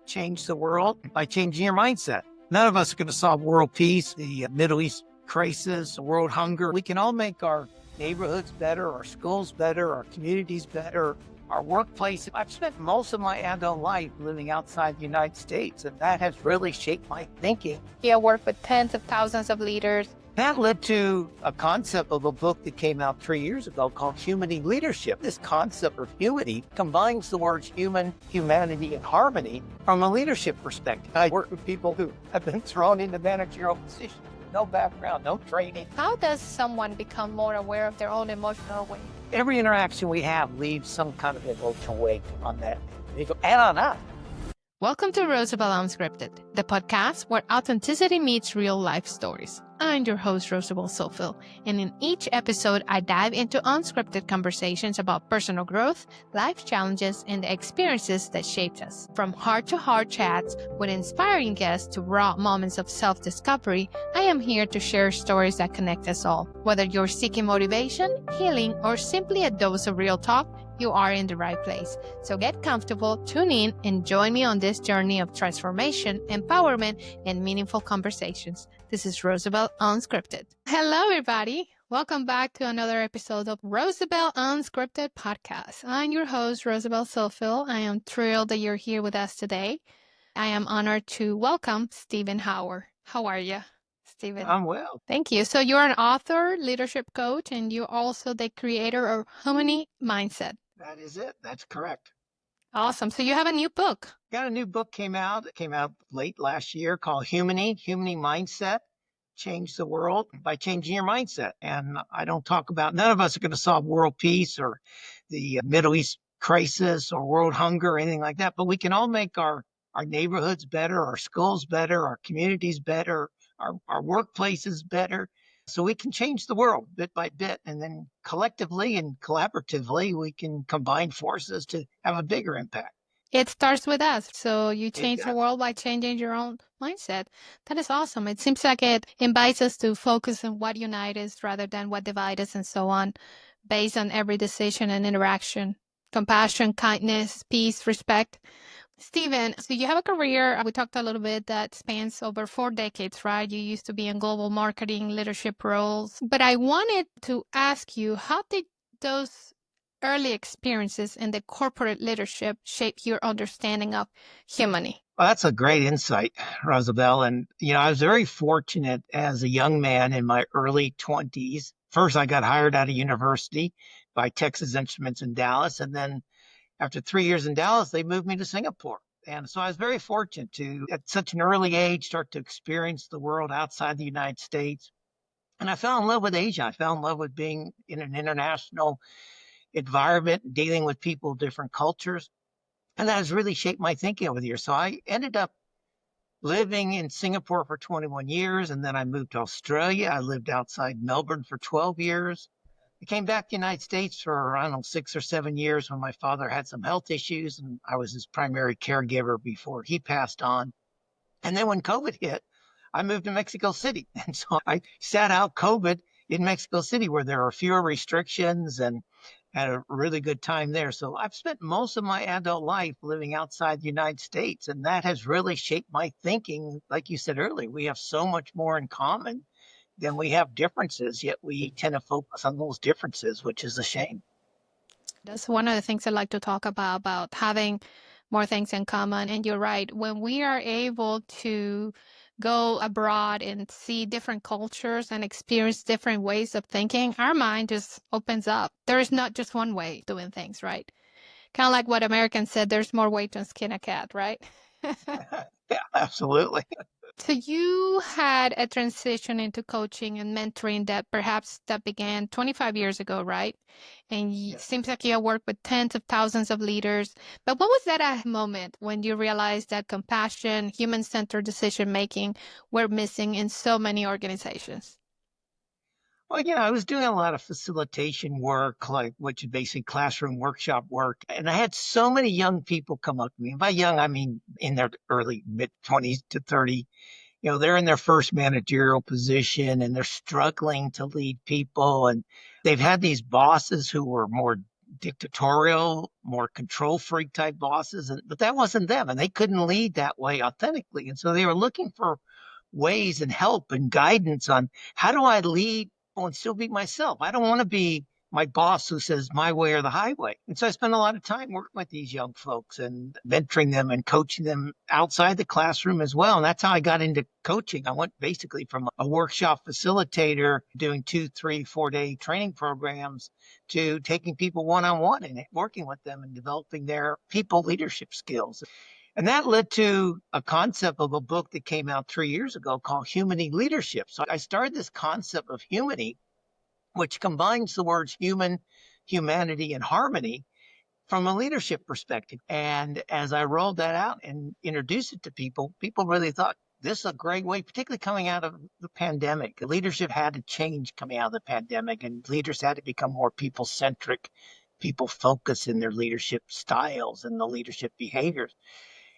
change the world by changing your mindset. None of us are going to solve world peace, the Middle East crisis, world hunger. We can all make our neighborhoods better, our schools better, our communities better, our workplace. I've spent most of my adult life living outside the United States, and that has really shaped my thinking. I work with tens of thousands of leaders. That led to a concept of a book that came out 3 years ago called Humany Leadership. This concept of humany combines the words human, humanity, and harmony from a leadership perspective. I work with people who have been thrown into managerial positions, no background, no training. How does someone become more aware of their own emotional weight? Every interaction we have leaves some kind of emotional weight on that and on us. Welcome to Rosabel Unscripted, the podcast where authenticity meets real life stories. I'm your host, Rosabel Zohfeld, and in each episode, I dive into unscripted conversations about personal growth, life challenges, and the experiences that shaped us. From heart-to-heart chats with inspiring guests to raw moments of self-discovery, I am here to share stories that connect us all. Whether you're seeking motivation, healing, or simply a dose of real talk, you are in the right place. So get comfortable, tune in, and join me on this journey of transformation, empowerment, and meaningful conversations. This is Rosabel Unscripted. Hello, everybody. Welcome back to another episode of Rosabel Unscripted podcast. I'm your host, Rosabel Zohfeld. I am thrilled that you're here with us today. I am honored to welcome Stephen Howard. How are you, Stephen? I'm well. Thank you. So you're an author, leadership coach, and you're also the creator of HumonyMindset. That is it. That's correct. Awesome. So you have a new book. Got a new book came out. It came out late last year called HumonyMindset, Change the World by Changing Your Mindset. And I don't talk about, none of us are going to solve world peace or the Middle East crisis or world hunger or anything like that, but we can all make our neighborhoods better, our schools better, our communities better, our workplaces better. So we can change the world bit by bit, and then collectively and collaboratively, we can combine forces to have a bigger impact. It starts with us. So you change the world by changing your own mindset. That is awesome. It seems like it invites us to focus on what unites us rather than what divides us and so on, based on every decision and interaction. Compassion, kindness, peace, respect. Stephen, so you have a career, we talked a little bit, that spans over 4 decades, right? You used to be in global marketing, leadership roles. But I wanted to ask you, how did those early experiences in the corporate leadership shape your understanding of humany? Well, that's a great insight, Rosabel. And, I was very fortunate as a young man in my early 20s. First, I got hired out of university by Texas Instruments in Dallas, and then after 3 years in Dallas, they moved me to Singapore. And so I was very fortunate to, at such an early age, start to experience the world outside the United States. And I fell in love with Asia. I fell in love with being in an international environment, dealing with people of different cultures. And that has really shaped my thinking over the years. So I ended up living in Singapore for 21 years. And then I moved to Australia. I lived outside Melbourne for 12 years. I came back to the United States for, 6 or 7 years when my father had some health issues, and I was his primary caregiver before he passed on. And then when COVID hit, I moved to Mexico City. And so I sat out COVID in Mexico City, where there are fewer restrictions, and had a really good time there. So I've spent most of my adult life living outside the United States, and that has really shaped my thinking. Like you said earlier, we have so much more in common than we have differences, yet we tend to focus on those differences, which is a shame. That's one of the things I like to talk about having more things in common. And you're right, when we are able to go abroad and see different cultures and experience different ways of thinking, our mind just opens up. There is not just one way of doing things, right? Kind of like what Americans said, there's more way to skin a cat, right? Yeah, absolutely. So you had a transition into coaching and mentoring that began 25 years ago, right? And it seems like you have worked with tens of thousands of leaders. But what was that moment when you realized that compassion, human-centered decision-making were missing in so many organizations? Well, I was doing a lot of facilitation work, which is basically classroom workshop work. And I had so many young people come up to me. And by young, I mean in their early mid-20s to 30. They're in their first managerial position and they're struggling to lead people. And they've had these bosses who were more dictatorial, more control freak type bosses. But that wasn't them, and they couldn't lead that way authentically. And so they were looking for ways and help and guidance on how do I lead and still be myself. I don't want to be my boss who says my way or the highway. And so I spent a lot of time working with these young folks and mentoring them and coaching them outside the classroom as well. And that's how I got into coaching. I went basically from a workshop facilitator doing 2, 3, 4-day training programs to taking people one-on-one and working with them and developing their people leadership skills. And that led to a concept of a book that came out 3 years ago called Humany Leadership. So I started this concept of humany, which combines the words human, humanity, and harmony from a leadership perspective. And as I rolled that out and introduced it to people, people really thought this is a great way, particularly coming out of the pandemic. Leadership had to change coming out of the pandemic, and leaders had to become more people-centric, people-focused in their leadership styles and the leadership behaviors.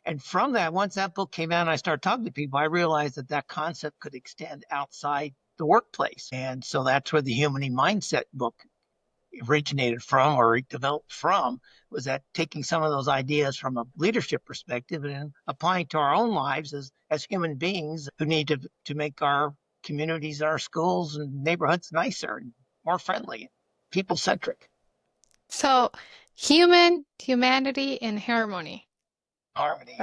And from that, once that book came out and I started talking to people, I realized that that concept could extend outside the workplace. And so that's where the HumonyMindset book originated from or developed from, was that taking some of those ideas from a leadership perspective and applying to our own lives as human beings who need to make our communities, our schools and neighborhoods nicer and more friendly, people-centric. So, humanity, and harmony. Harmony.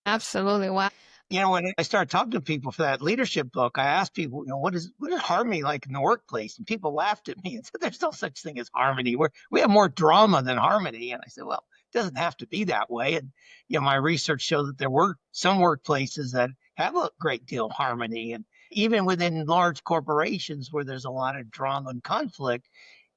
Absolutely. Wow. When I started talking to people for that leadership book, I asked people, what is harmony like in the workplace? And people laughed at me and said, there's no such thing as harmony. We have more drama than harmony. And I said, well, it doesn't have to be that way. And, my research showed that there were some workplaces that have a great deal of harmony. And even within large corporations where there's a lot of drama and conflict,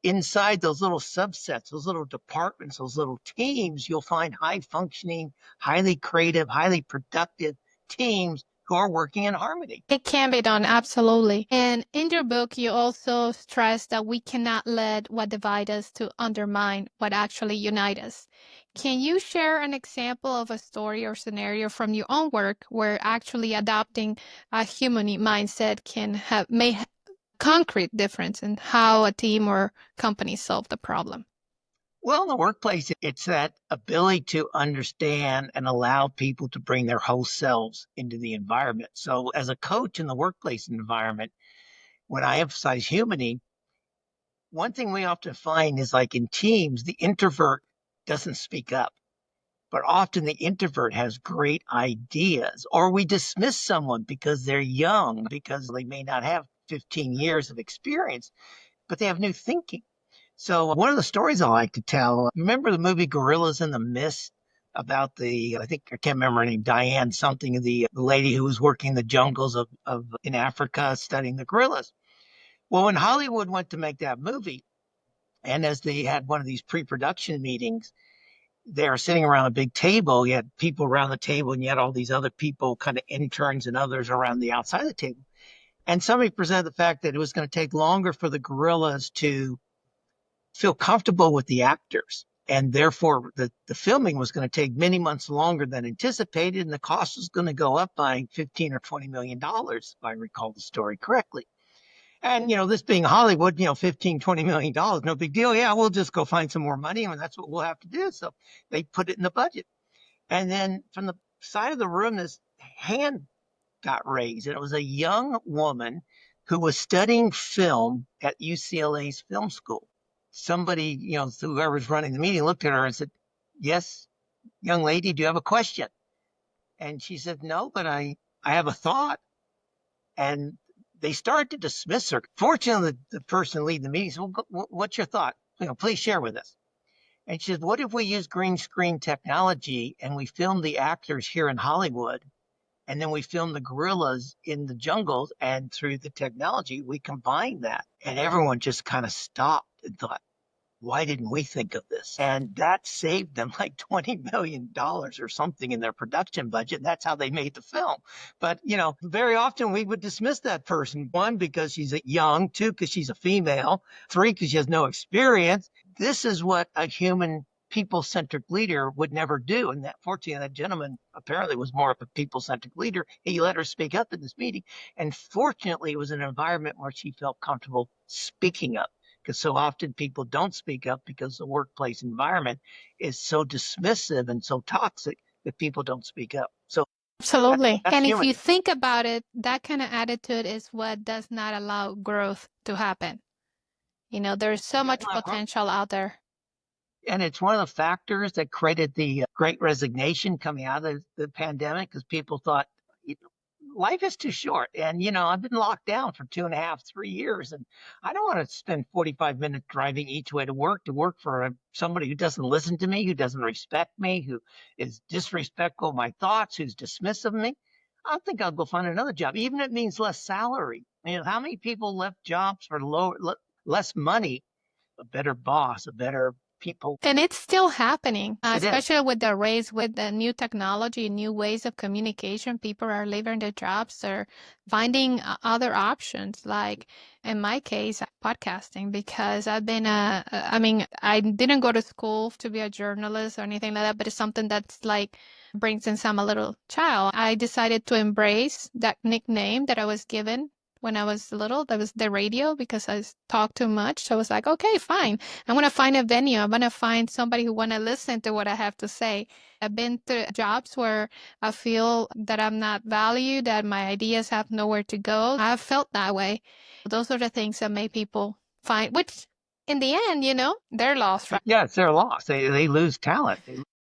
inside those little subsets, those little departments, those little teams, you'll find high functioning, highly creative, highly productive teams who are working in harmony. It can be done, absolutely. And in your book, you also stress that we cannot let what divides us to undermine what actually unites us. Can you share an example of a story or scenario from your own work where actually adopting a humany mindset can make a concrete difference in how a team or company solve the problem? Well, in the workplace, it's that ability to understand and allow people to bring their whole selves into the environment. So as a coach in the workplace environment, when I emphasize humany, one thing we often find is like in teams, the introvert doesn't speak up, but often the introvert has great ideas, or we dismiss someone because they're young, because they may not have 15 years of experience, but they have new thinking. So one of the stories I like to tell, remember the movie Gorillas in the Mist about I can't remember her name, Diane something, the lady who was working the jungles of in Africa studying the gorillas. Well, when Hollywood went to make that movie, and as they had one of these pre-production meetings, they were sitting around a big table. You had people around the table, and you had all these other people, kind of interns and others around the outside of the table. And somebody presented the fact that it was going to take longer for the gorillas to feel comfortable with the actors. And therefore, the filming was going to take many months longer than anticipated, and the cost was going to go up by $15 or $20 million, if I recall the story correctly. And, this being Hollywood, $15, $20 million, no big deal. Yeah, we'll just go find some more money, and that's what we'll have to do. So they put it in the budget. And then from the side of the room, this hand got raised, and it was a young woman who was studying film at UCLA's film school. Somebody, whoever's running the meeting looked at her and said, yes, young lady, do you have a question? And she said, no, but I have a thought. And they started to dismiss her. Fortunately, the person leading the meeting said, well, what's your thought? Please share with us. And she said, what if we use green screen technology and we film the actors here in Hollywood, and then we film the gorillas in the jungles, and through the technology, we combine that? And everyone just kind of stopped and thought, why didn't we think of this? And that saved them like $20 million or something in their production budget. That's how they made the film. But, very often we would dismiss that person. One, because she's young. Two, because she's a female. Three, because she has no experience. This is what a human people-centric leader would never do. And fortunately, that gentleman apparently was more of a people-centric leader. He let her speak up in this meeting. And fortunately, it was an environment where she felt comfortable speaking up, because so often people don't speak up because the workplace environment is so dismissive and so toxic that people don't speak up. So Absolutely. that's And if human. you think about it, that kind of attitude is what does not allow growth to happen. There's so much potential out there. And it's one of the factors that created the great resignation coming out of the pandemic because people thought life is too short. And, I've been locked down for 2.5, 3 years, and I don't want to spend 45 minutes driving each way to work for somebody who doesn't listen to me, who doesn't respect me, who is disrespectful of my thoughts, who's dismissive of me. I think I'll go find another job, even if it means less salary. How many people left jobs for less money, a better boss, a better people? And it's still happening, It is. especially with the race, with the new technology, new ways of communication. People are leaving their jobs or finding other options, like in my case, podcasting, because I didn't go to school to be a journalist or anything like that, but it's something that's like brings since I'm a little child. I decided to embrace that nickname that I was given when I was little. That was the radio because I talked too much. So I was like, okay, fine. I'm going to find a venue. I'm going to find somebody who want to listen to what I have to say. I've been through jobs where I feel that I'm not valued, that my ideas have nowhere to go. I've felt that way. Those are the things that make people find, which in the end, they're lost, right? Yeah, it's their loss. They lose talent.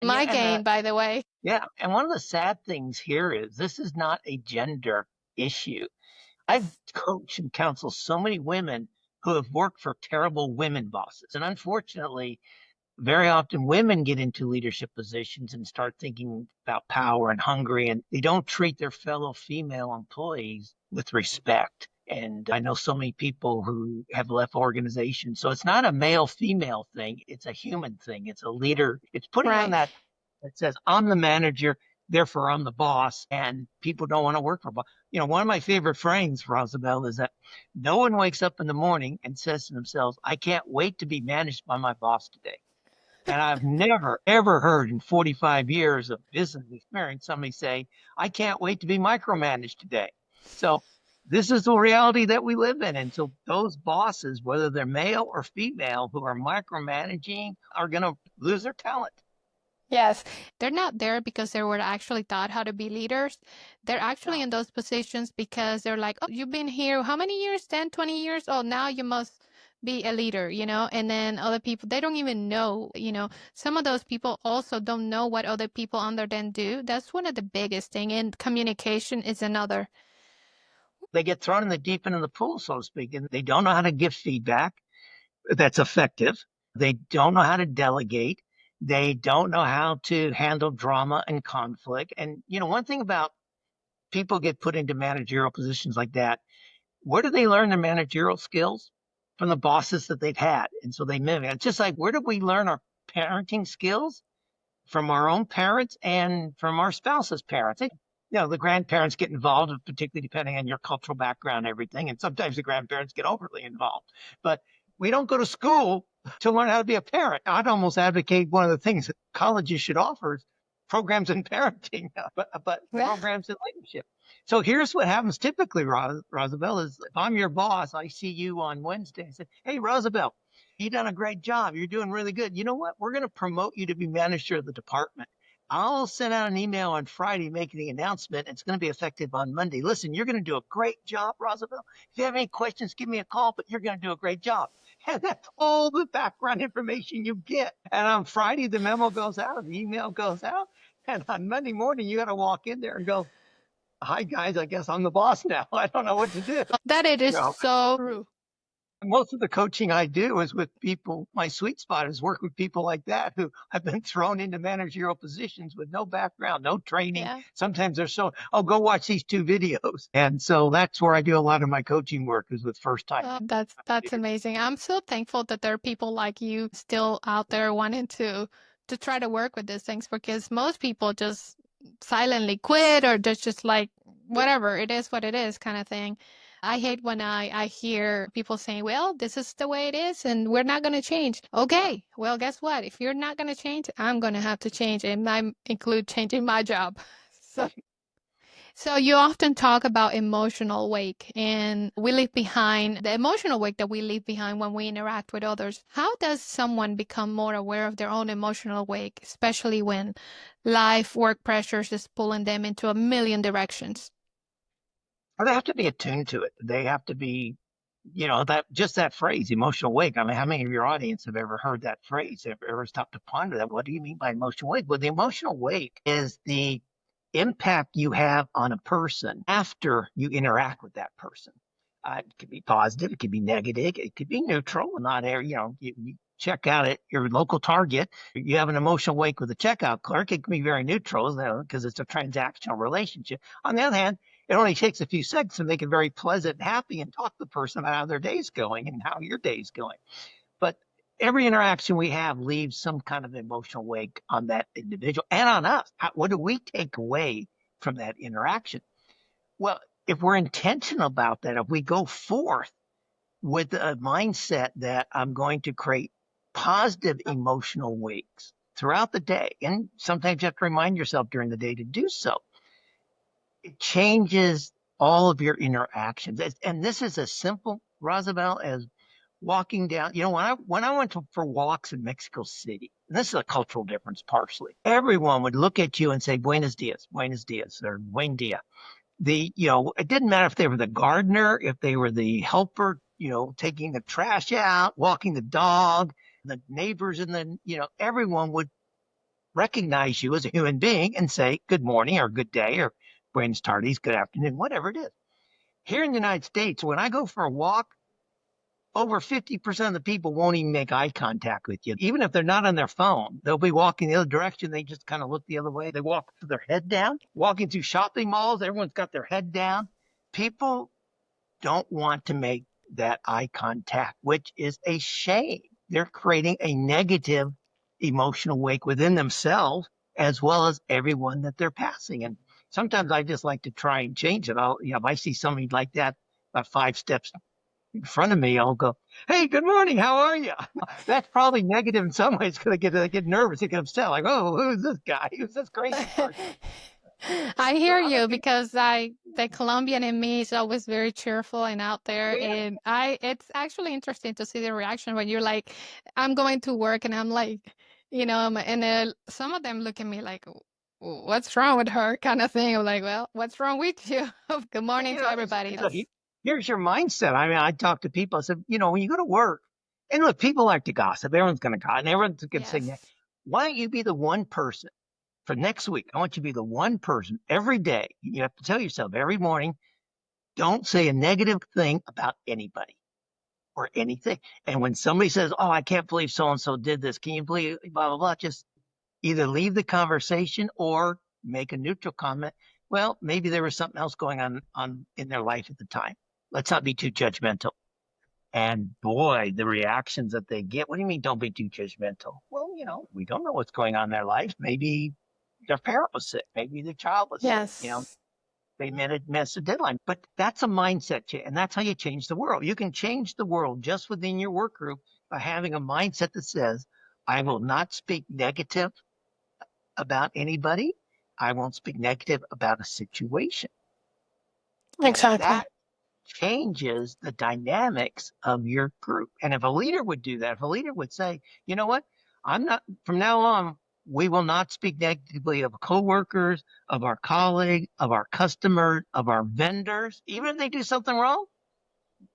My gain, by the way. Yeah, and one of the sad things here is this is not a gender issue. I've coached and counseled so many women who have worked for terrible women bosses. And unfortunately, very often women get into leadership positions and start thinking about power and hungry, and they don't treat their fellow female employees with respect. And I know so many people who have left organizations. So it's not a male female thing, it's a human thing. It's a leader. It's putting on Right. that says, I'm the manager, therefore I'm the boss, and people don't want to work for a boss. One of my favorite phrases, Rosabel, is that no one wakes up in the morning and says to themselves, I can't wait to be managed by my boss today. And I've never, ever heard in 45 years of business experience somebody say, I can't wait to be micromanaged today. So this is the reality that we live in. And so those bosses, whether they're male or female, who are micromanaging are going to lose their talent. Yes, they're not there because they were actually taught how to be leaders. They're actually in those positions because they're like, oh, you've been here how many years? 10, 20 years? Oh, now you must be a leader, And then other people, they don't even know, some of those people also don't know what other people under them do. That's one of the biggest thing. And communication is another. They get thrown in the deep end of the pool, so to speak, and they don't know how to give feedback that's effective. They don't know how to delegate. They don't know how to handle drama and conflict. And, one thing about people get put into managerial positions like that, where do they learn their managerial skills? From the bosses that they've had. And so they mimic. It's just like, where do we learn our parenting skills? From our own parents and from our spouse's parents. The grandparents get involved, particularly depending on your cultural background and everything. And sometimes the grandparents get overly involved. But we don't go to school to learn how to be a parent. I'd almost advocate one of the things that colleges should offer is programs in parenting, but programs in leadership. So here's what happens typically, Rosabel, is if I'm your boss, I see you on Wednesday and say, hey, Rosabel, you've done a great job. You're doing really good. You know what? We're going to promote you to be manager of the department. I'll send out an email on Friday making the announcement. It's going to be effective on Monday. Listen, you're going to do a great job, Rosabel. If you have any questions, give me a call, but you're going to do a great job. And that's all the background information you get. And on Friday, the memo goes out, the email goes out. And on Monday morning, you got to walk in there and go, hi, guys, I guess I'm the boss now. I don't know what to do. That it is so true. Most of the coaching I do is with people. My sweet spot is work with people like that who have been thrown into managerial positions with no background, no training. Yeah. Sometimes they're go watch these 2 videos. And so that's where I do a lot of my coaching work is with first time. That's amazing. I'm so thankful that there are people like you still out there wanting to try to work with these things because most people just silently quit or just like whatever it is what it is kind of thing. I hate when I hear people saying, well, this is the way it is and we're not going to change. Okay, well, guess what? If you're not going to change, I'm going to have to change. And I include changing my job. So So you often talk about emotional wake, and we leave behind the emotional wake that we leave behind when we interact with others. How does someone become more aware of their own emotional wake, especially when life, work pressures is pulling them into a million directions? Or they have to be attuned to it. They have to be, that just that phrase, emotional wake. I mean, how many of your audience have ever heard that phrase? Have ever stopped to ponder that? What do you mean by emotional wake? Well, the emotional wake is the impact you have on a person after you interact with that person. It could be positive, it could be negative, it could be neutral, not you check out at your local Target. You have an emotional wake with a checkout clerk. It can be very neutral because it's a transactional relationship. On the other hand, it only takes a few seconds to make it very pleasant and happy and talk to the person about how their day's going and how your day's going. But every interaction we have leaves some kind of emotional wake on that individual and on us. What do we take away from that interaction? Well, if we're intentional about that, if we go forth with a mindset that I'm going to create positive emotional wakes throughout the day, and sometimes you have to remind yourself during the day to do so, it changes all of your interactions. And this is as simple, Rosabel, as walking down. When I went for walks in Mexico City, and this is a cultural difference partially. Everyone would look at you and say Buenos dias, or buen dia. It didn't matter if they were the gardener, if they were the helper, taking the trash out, walking the dog, the neighbors, and then everyone would recognize you as a human being and say good morning or good day or buenos tardes, good afternoon, whatever it is. Here in the United States, when I go for a walk, over 50% of the people won't even make eye contact with you. Even if they're not on their phone, they'll be walking the other direction. They just kind of look the other way. They walk with their head down. Walking through shopping malls, everyone's got their head down. People don't want to make that eye contact, which is a shame. They're creating a negative emotional wake within themselves as well as everyone that they're passing. And sometimes I just like to try and change it. If I see somebody like that about 5 steps in front of me, I'll go, "Hey, good morning. How are you?" That's probably negative in some ways because I get nervous, they get upset, like, "Oh, who's this guy? Who's this crazy person?" I So hear other you people, because the Colombian in me is always very cheerful and out there, yeah, and it's actually interesting to see the reaction when you're like, I'm going to work and I'm like, and some of them look at me like, What's wrong with her?" kind of thing. I'm like, well, what's wrong with you? Good well, morning to everybody. look, here's your mindset. I mean, I talk to people. I said, when you go to work, and look, people like to gossip. Everyone's going to gossip, and everyone's going to say, Yes. "Why don't you be the one person for next week? I want you to be the one person every day. You have to tell yourself every morning, don't say a negative thing about anybody or anything. And when somebody says, 'Oh, I can't believe so and so did this,' can you believe blah blah blah?" Just either leave the conversation or make a neutral comment. Well, maybe there was something else going on in their life at the time. Let's not be too judgmental. And boy, the reactions that they get. What do you mean don't be too judgmental? Well, we don't know what's going on in their life. Maybe their parent was sick. Maybe their child was sick. Yes. They missed a deadline. But that's a mindset change, and that's how you change the world. You can change the world just within your work group by having a mindset that says, I will not speak negative about anybody. I won't speak negative about a situation. And Exactly. that changes the dynamics of your group. And if a leader would do that, if a leader would say, you know what, I'm not, from now on, we will not speak negatively of coworkers, of our colleagues, of our customers, of our vendors, even if they do something wrong.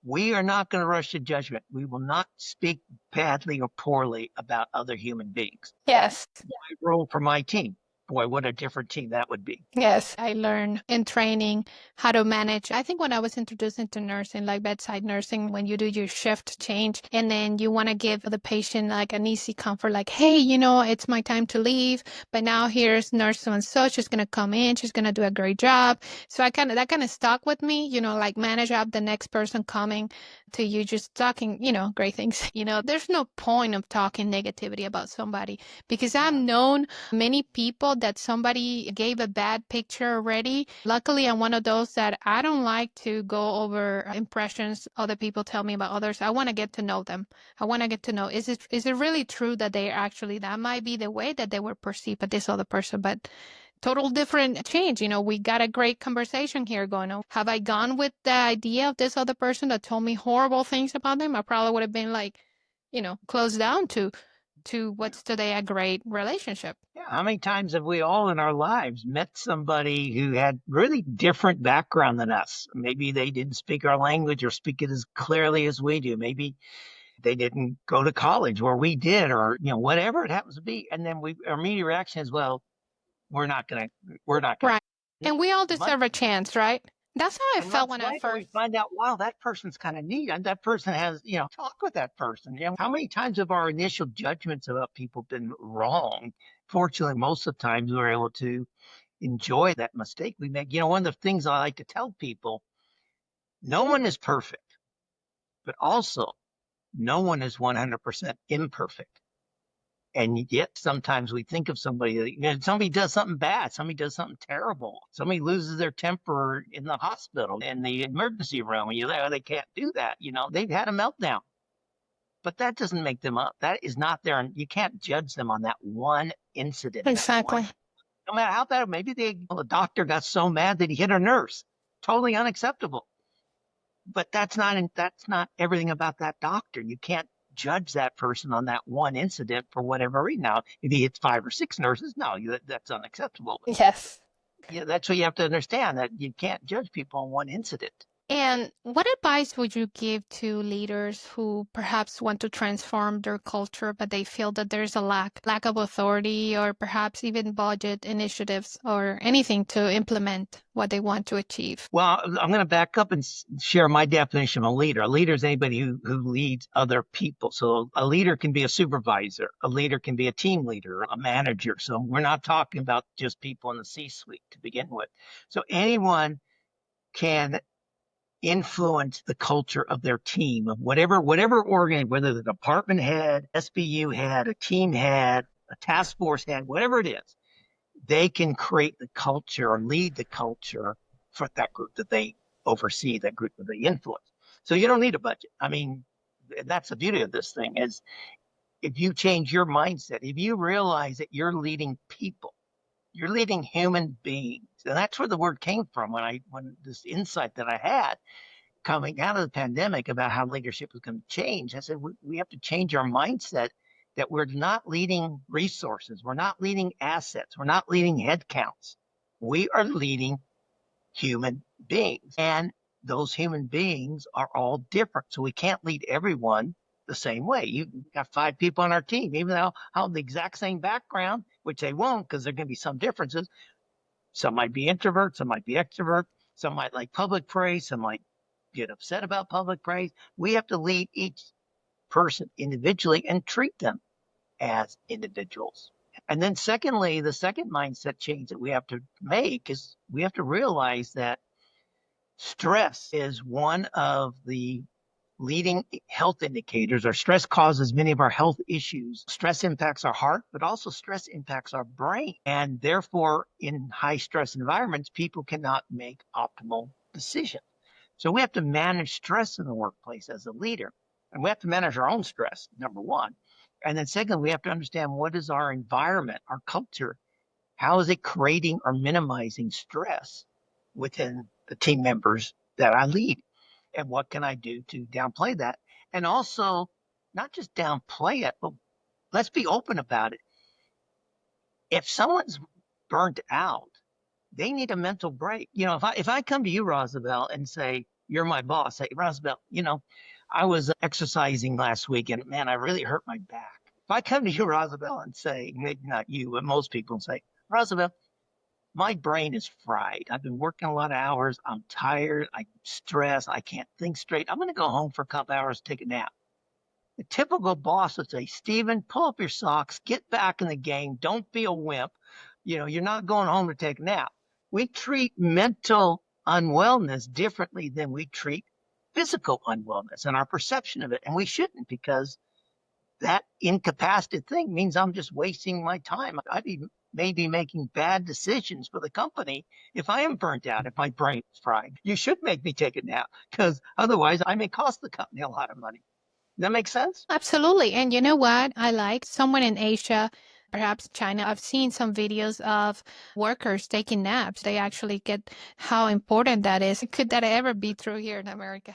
We are not going to rush to judgment. We will not speak badly or poorly about other human beings. That's Yes. my role for my team. Boy, what a different team that would be. Yes, I learned in training how to manage. I think when I was introduced into nursing, like bedside nursing, when you do your shift change and then you want to give the patient like an easy comfort, like, hey, it's my time to leave, but now here's nurse so and so. She's gonna come in, she's gonna do a great job. So that kind of stuck with me, like manage up the next person coming to you, just talking, great things. There's no point of talking negativity about somebody because I've known many people that somebody gave a bad picture already. Luckily, I'm one of those that I don't like to go over impressions other people tell me about others. I want to get to know them. I want to get to know, is it really true that they actually, that might be the way that they were perceived by this other person, but total different change. We got a great conversation here going on. Have I gone with the idea of this other person that told me horrible things about them? I probably would have been like, closed down to what's today a great relationship. Yeah, how many times have we all in our lives met somebody who had really different background than us? Maybe they didn't speak our language or speak it as clearly as we do. Maybe they didn't go to college where we did, or whatever it happens to be. And then our immediate reaction is, well, we're not gonna. Right. And we all Months deserve a chance, right? That's how I and felt months when I later, we first. find out, wow, that person's kind of neat. And that person has, talk with that person. How many times have our initial judgments about people been wrong? Fortunately, most of the times we're able to enjoy that mistake we make. One of the things I like to tell people, no one is perfect, but also no one is 100% imperfect. And yet sometimes we think of somebody, somebody does something bad, somebody does something terrible, somebody loses their temper in the hospital, in the emergency room, and you're there, they can't do that. They've had a meltdown, but that doesn't make them up. That is not there. And you can't judge them on that one incident, Exactly. no matter how bad. Maybe the doctor got so mad that he hit a nurse. Totally unacceptable. But that's not everything about that doctor. You can't judge that person on that one incident for whatever reason. Now, if he hits 5 or 6 nurses, no, that's unacceptable. Yes. Yeah, that's what you have to understand, that you can't judge people on one incident. And what advice would you give to leaders who perhaps want to transform their culture, but they feel that there's a lack of authority or perhaps even budget initiatives or anything to implement what they want to achieve? Well, I'm going to back up and share my definition of a leader. A leader is anybody who leads other people. So a leader can be a supervisor. A leader can be a team leader, a manager. So we're not talking about just people in the C-suite to begin with. So anyone can influence the culture of their team, of whatever organ, whether the department head, SBU head, a team head, a task force head, whatever it is, they can create the culture or lead the culture for that group that they oversee, that group that they influence. So you don't need a budget. I mean, that's the beauty of this thing is if you change your mindset, if you realize that you're leading people, you're leading human beings. And that's where the word came from when this insight that I had coming out of the pandemic about how leadership was going to change. I said, we have to change our mindset that we're not leading resources. We're not leading assets. We're not leading headcounts. We are leading human beings. And those human beings are all different. So we can't lead everyone the same way. You've got 5 people on our team, even though have the exact same background, which they won't because there are going to be some differences. Some might be introverts, some might be extrovert, some might like public praise, some might get upset about public praise. We have to lead each person individually and treat them as individuals. And then secondly, the second mindset change that we have to make is we have to realize that stress is one of the leading health indicators, or stress causes many of our health issues. Stress impacts our heart, but also stress impacts our brain. And therefore, in high stress environments, people cannot make optimal decisions. So we have to manage stress in the workplace as a leader. And we have to manage our own stress, number one. And then second, we have to understand what is our environment, our culture. How is it creating or minimizing stress within the team members that I lead? And what can I do to downplay that? And also, not just downplay it, but let's be open about it. If someone's burnt out, they need a mental break. If I come to you, Rosabel, and say, you're my boss, say, Rosabel, I was exercising last week and man, I really hurt my back. If I come to you, Rosabel, and say, maybe not you, but most people say, Rosabel, my brain is fried. I've been working a lot of hours. I'm tired. I'm stressed. I can't think straight. I'm going to go home for a couple hours, take a nap. The typical boss would say, Stephen, pull up your socks, get back in the game. Don't be a wimp. You're not going home to take a nap. We treat mental unwellness differently than we treat physical unwellness and our perception of it. And we shouldn't, because that incapacitated thing means I'm just wasting my time. I'd be maybe making bad decisions for the company if I am burnt out, if my brain is fried. You should make me take a nap, because otherwise I may cost the company a lot of money. Does that make sense? Absolutely. And you know what? I like someone in Asia Perhaps China. I've seen some videos of workers taking naps. They actually get how important that is. Could that ever be true here in America?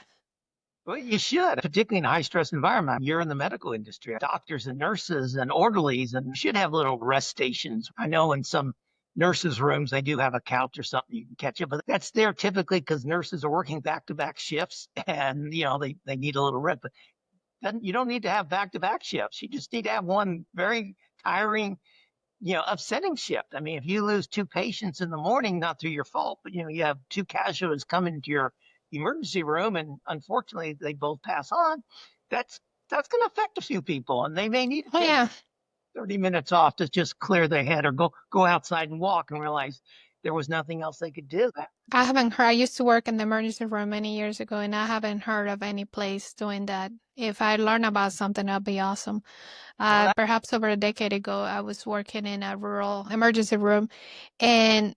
Well, you should, particularly in a high stress environment. You're in the medical industry, doctors and nurses and orderlies, and you should have little rest stations. I know in some nurses' rooms, they do have a couch or something you can catch it, but that's there typically because nurses are working back-to-back shifts and, they need a little rest. But then you don't need to have back-to-back shifts. You just need to have one very tiring, upsetting shift. I mean, if you lose two patients in the morning, not through your fault, but you have two casualties come into your emergency room, and unfortunately they both pass on. That's going to affect a few people, and they may need to Oh, take yeah. 30 minutes off to just clear their head or go outside and walk and realize there was nothing else they could do. I haven't heard. I used to work in the emergency room many years ago, and I haven't heard of any place doing that. If I learn about something, that'd be awesome. Well, Perhaps over a decade ago, I was working in a rural emergency room, and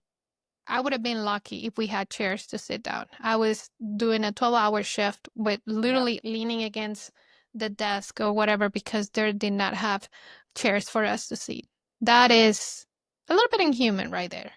I would have been lucky if we had chairs to sit down. I was doing a 12-hour shift with yeah, literally leaning against the desk or whatever because they did not have chairs for us to sit. That is a little bit inhuman right there.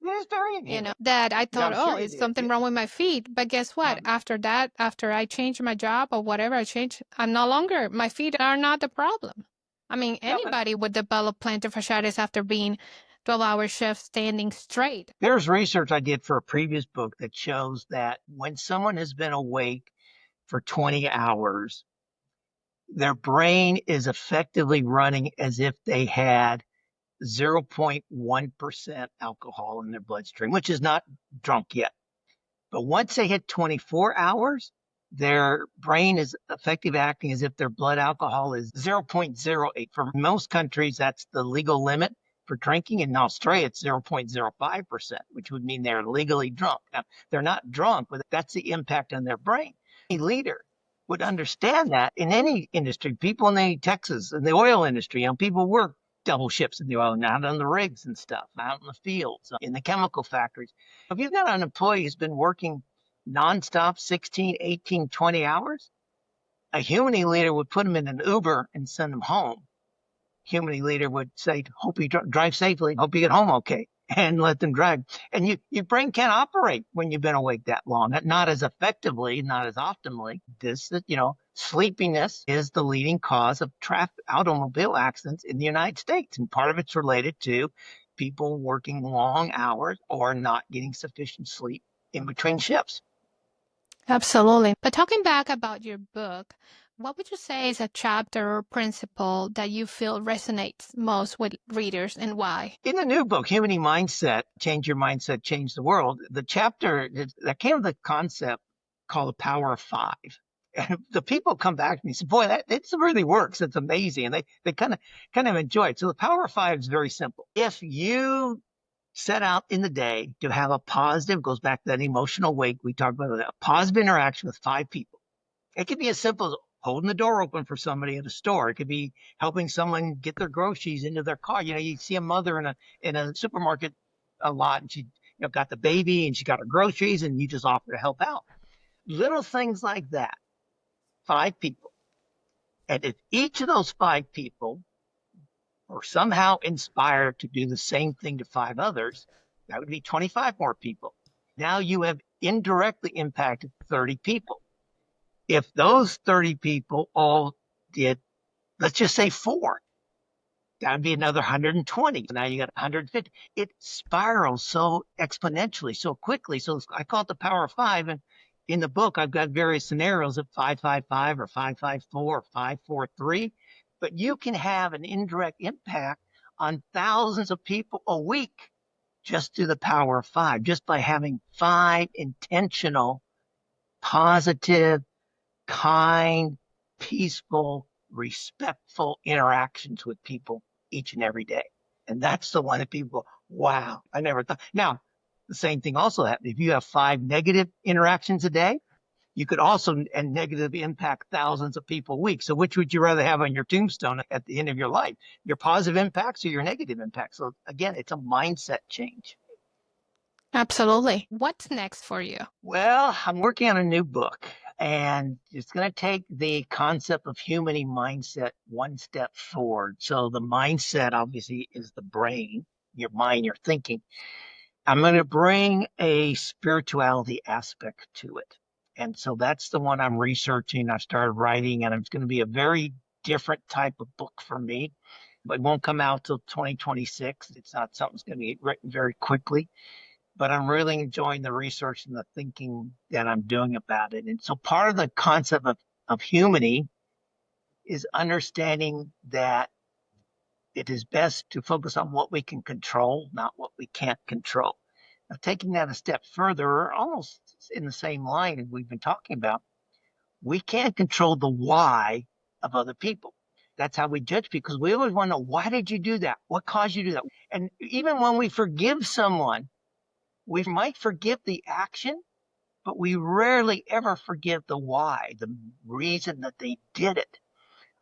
it is very inhuman. That I thought, I'm oh, sure it is is. something wrong with my feet? But guess what? After that, after I changed my job or whatever I changed, I'm no longer, my feet are not the problem. I mean, Yeah, but anybody would develop plantar fasciitis after being 12-hour shifts standing straight. there's research I did for a previous book that shows that when someone has been awake for 20 hours, their brain is effectively running as if they had 0.1% alcohol in their bloodstream, which is not drunk yet. But once they hit 24 hours, their brain is effectively acting as if their blood alcohol is 0.08. For most countries, that's the legal limit for drinking. In Australia, it's 0.05%, which would mean they're legally drunk. Now, they're not drunk, but that's the impact on their brain. Any leader would understand that in any industry. People in Texas, in the oil industry, people work double shifts in the oil and out on the rigs and stuff, out in the fields, in the chemical factories. If you've got an employee who's been working nonstop 16, 18, 20 hours, a human leader would put him in an Uber and send him home. Human leader would say, hope you drive safely, hope you get home okay, and let them drive. And your brain can't operate when you've been awake that long, not as effectively, not as optimally. Sleepiness is the leading cause of automobile accidents in the United States. And part of it's related to people working long hours or not getting sufficient sleep in between shifts. Absolutely. But talking back about your book, what would you say is a chapter or principle that you feel resonates most with readers and why? In the new book, HumonyMindset, Change Your Mindset, Change the World, the chapter that came with the concept called the Power of Five. And the people come back to me and say, boy, it really works. It's amazing. And they kind of enjoy it. So the Power of Five is very simple. If you set out in the day to have a positive, goes back to that emotional wake we talked about, a positive interaction with five people. It could be as simple as holding the door open for somebody at a store. It could be helping someone get their groceries into their car. You see a mother in a supermarket a lot, and she got the baby and she got her groceries, and you just offer to help out. Little things like that. Five people, and if each of those five people or somehow inspired to do the same thing to five others, that would be 25 more people. Now you have indirectly impacted 30 people. If those 30 people all did, let's just say four, that would be another 120. Now you got 150. It spirals so exponentially, so quickly. So I call it the power of five. And in the book, I've got various scenarios of 555 or 554 or 543. But you can have an indirect impact on thousands of people a week just through the power of five, just by having five intentional, positive, kind, peaceful, respectful interactions with people each and every day. And that's the one that people go, wow, I never thought. Now, the same thing also happens. If you have five negative interactions a day, you could also negatively impact thousands of people a week. So which would you rather have on your tombstone at the end of your life? Your positive impacts or your negative impacts? So again, it's a mindset change. Absolutely. What's next for you? Well, I'm working on a new book. And it's going to take the concept of HumonyMindset one step forward. So the mindset obviously is the brain, your mind, your thinking. I'm going to bring a spirituality aspect to it. And so that's the one I'm researching. I started writing, and it's going to be a very different type of book for me. But it won't come out till 2026. It's not something that's going to be written very quickly, but I'm really enjoying the research and the thinking that I'm doing about it. And so part of the concept of humany is understanding that it is best to focus on what we can control, not what we can't control. Now, taking that a step further, almost in the same line we've been talking about, we can't control the why of other people. That's how we judge people, because we always want to know, why did you do that? What caused you to do that? And even when we forgive someone, we might forgive the action, but we rarely ever forgive the why, the reason that they did it.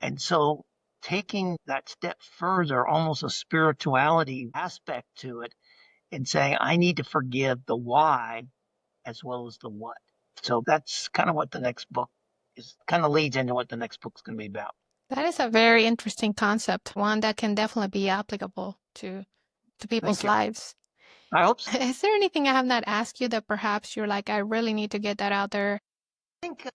And so taking that step further, almost a spirituality aspect to it, and saying, I need to forgive the why as well as the what. So that's kind of what the next book is, kind of leads into what the next book's going to be about. That is a very interesting concept, one that can definitely be applicable to people's lives. I hope so. Is there anything I have not asked you that perhaps you're like, I really need to get that out there? I think,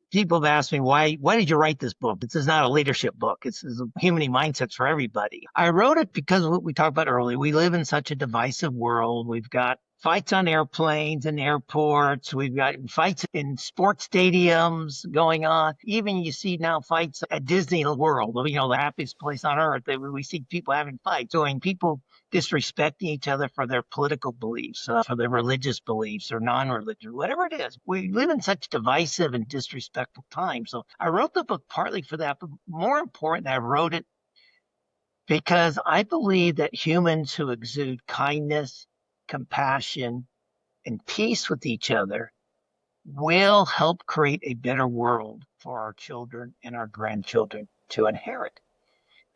people have asked me, why did you write this book? This is not a leadership book. It's a HumonyMindsets for everybody. I wrote it because of what we talked about earlier. We live in such a divisive world. We've got fights on airplanes and airports. We've got fights in sports stadiums going on. Even you see now fights at Disney World, the happiest place on earth. We see people having fights. So people disrespecting each other for their political beliefs, for their religious beliefs or non-religious, whatever it is. We live in such divisive and disrespectful times. So I wrote the book partly for that, but more important, I wrote it because I believe that humans who exude kindness, compassion, and peace with each other will help create a better world for our children and our grandchildren to inherit.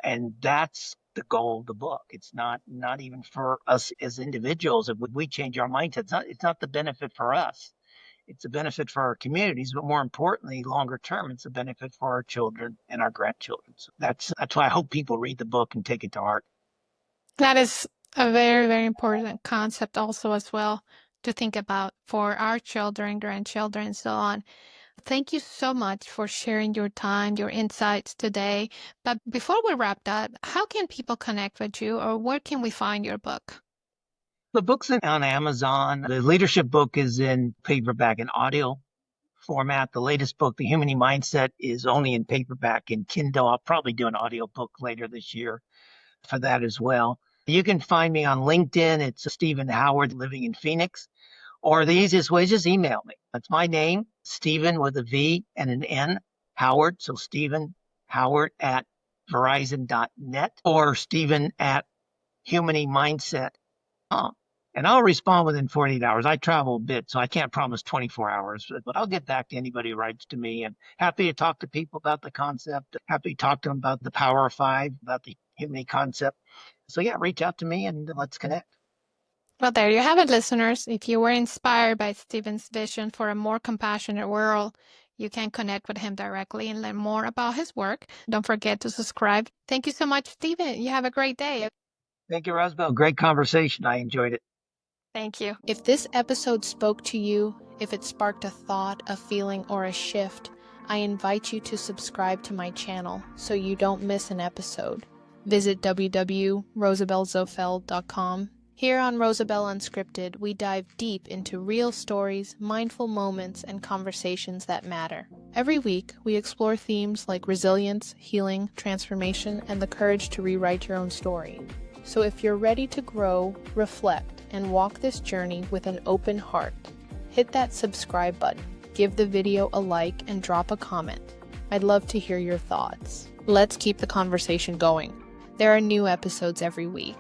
And that's the goal of the book. It's not even for us as individuals. If we change our mindset, it's not the benefit for us. It's a benefit for our communities, but more importantly, longer term, it's a benefit for our children and our grandchildren. So that's why I hope people read the book and take it to heart. That is a very, very important concept also as well to think about for our children, grandchildren, and so on. Thank you so much for sharing your time, your insights today. But before we wrap up, how can people connect with you, or where can we find your book? The book's on Amazon. The leadership book is in paperback and audio format. The latest book, The HumonyMindset, is only in paperback and Kindle. I'll probably do an audio book later this year for that as well. You can find me on LinkedIn. It's Stephen Howard, living in Phoenix. Or the easiest way is just email me. That's my name, Stephen with a V and an N, Howard. So Stephen Howard at Verizon.net or Stephen at HumonyMindset.com. And I'll respond within 48 hours. I travel a bit, so I can't promise 24 hours, but I'll get back to anybody who writes to me, and happy to talk to people about the concept, happy to talk to them about the Power of Five, about the Humany concept. So yeah, reach out to me and let's connect. Well, there you have it, listeners. If you were inspired by Stephen's vision for a more compassionate world, you can connect with him directly and learn more about his work. Don't forget to subscribe. Thank you so much, Stephen. You have a great day. Thank you, Rosabel. Great conversation. I enjoyed it. Thank you. If this episode spoke to you, if it sparked a thought, a feeling, or a shift, I invite you to subscribe to my channel so you don't miss an episode. Visit www.rosabelzohfeld.com. Here on Rosabel Unscripted, we dive deep into real stories, mindful moments, and conversations that matter. Every week, we explore themes like resilience, healing, transformation, and the courage to rewrite your own story. So if you're ready to grow, reflect, and walk this journey with an open heart, hit that subscribe button, give the video a like, and drop a comment. I'd love to hear your thoughts. Let's keep the conversation going. There are new episodes every week.